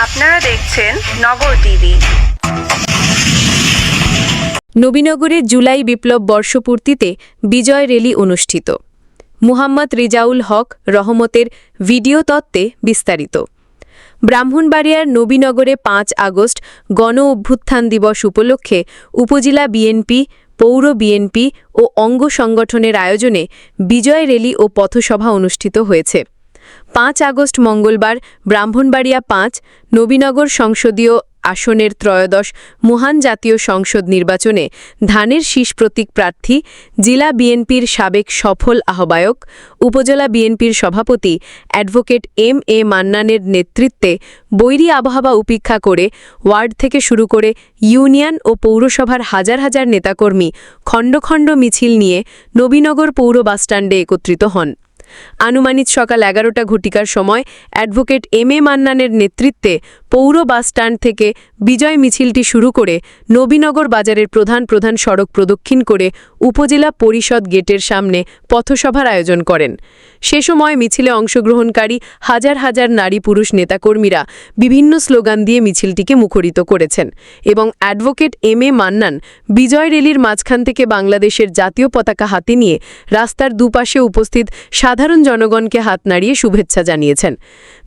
আপনারা দেখছেন নগর টিভি। নবীনগরে জুলাই বিপ্লব বর্ষপূর্তিতে বিজয় র্যালি অনুষ্ঠিত। মুহাম্মদ রেজাউল হক রহমতের ভিডিও তত্ত্বে বিস্তারিত। ব্রাহ্মণবাড়িয়ার নবীনগরে ৫ আগস্ট গণ অভ্যুত্থান দিবস উপলক্ষে উপজেলা বিএনপি, পৌর বিএনপি ও অঙ্গ সংগঠনের আয়োজনে বিজয় র্যালি ও পথসভা অনুষ্ঠিত হয়েছে। ৫ আগস্ট মঙ্গলবার ব্রাহ্মণবাড়িয়া ৫ নবীনগর সংসদীয় আসনের ত্রয়োদশ মহান জাতীয় সংসদ নির্বাচনে ধানের শীষ প্রতীক প্রার্থী জেলা বিএনপির সাবেক সফল আহ্বায়ক উপজেলা বিএনপির সভাপতি অ্যাডভোকেট এম.এ. মান্নানের নেতৃত্বে বৈরী আবহাওয়া উপেক্ষা করে ওয়ার্ড থেকে শুরু করে ইউনিয়ন ও পৌরসভার হাজার হাজার নেতাকর্মী খণ্ড খণ্ড মিছিল নিয়ে নবীনগর পৌর বাসস্ট্যান্ডে একত্রিত হন। আনুমানিক সকাল ১১টা ঘটিকার সময় অ্যাডভোকেট এম.এ. মান্নানের নেতৃত্বে পৌর বাসস্ট্যান্ড থেকে বিজয় মিছিলটি শুরু করে নবীনগর বাজারের প্রধান প্রধান সড়ক প্রদক্ষিণ করে উপজেলা পরিষদ গেটের সামনে পথসভার আয়োজন করেন। সে সময় মিছিলে অংশগ্রহণকারী হাজার হাজার নারী পুরুষ নেতাকর্মীরা বিভিন্ন স্লোগান দিয়ে মিছিলটিকে মুখরিত করেছেন এবং অ্যাডভোকেট এম.এ. মান্নান বিজয় র্যালির মাঝখান থেকে বাংলাদেশের জাতীয় পতাকা হাতে নিয়ে রাস্তার দুপাশে উপস্থিত সাধারণ জনগণকে হাত নাড়িয়ে শুভেচ্ছা জানিয়েছেন।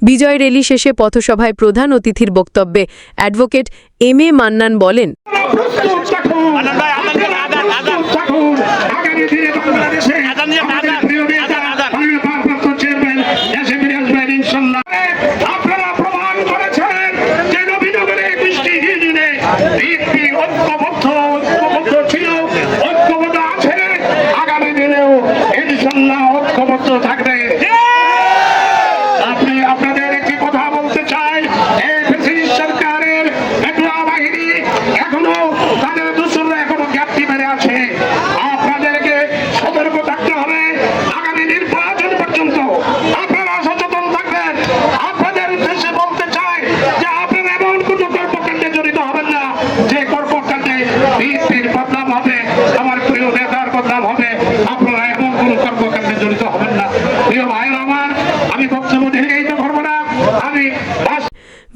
বিজয় র্যালি শেষে পথসভায় প্রধান অতিথির বক্তব্যে অ্যাডভোকেট এম.এ. মান্নান বলেন,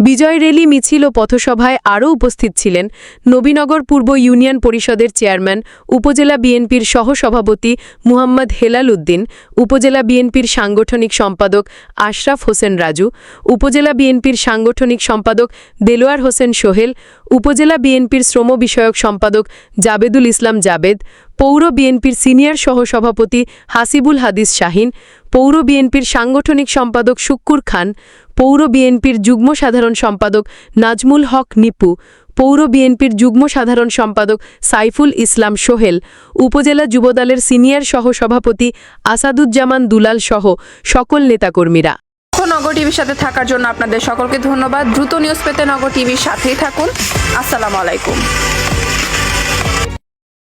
বিজয় র্যালি মিছিল ও পথসভায় আরও উপস্থিত ছিলেন নবীনগর পূর্ব ইউনিয়ন পরিষদের চেয়ারম্যান উপজেলা বিএনপির সহসভাপতি মুহাম্মদ হেলাল উদ্দিন, উপজেলা বিএনপির সাংগঠনিক সম্পাদক আশরাফ হোসেন রাজু, উপজেলা বিএনপির সাংগঠনিক সম্পাদক দেলোয়ার হোসেন সোহেল, উপজেলা বিএনপির শ্রম বিষয়ক সম্পাদক জাবেদুল ইসলাম জাবেদ, পৌর বিএনপির সিনিয়র সহসভাপতি হাসিবুল হাদিস শাহিন, পৌর বিএনপির সাংগঠনিক সম্পাদক শুক্কুর খান, পৌর বিএনপির যুগ্ম সাধারণ সম্পাদক নাজমুল হক নিপু, পৌর বিএনপির যুগ্ম সাধারণ সম্পাদক সাইফুল ইসলাম সোহেল, উপজেলা যুবদলের সিনিয়র সহসভাপতি আসাদুজ্জামান দুলাল সহ সকল নেতাকর্মীরা। নগর টিভির সাথে থাকার জন্য আপনাদের সকলকে ধন্যবাদ। দ্রুত নিউজ পেতে নগর টিভির সাথেই থাকুন। আসসালামু আলাইকুম।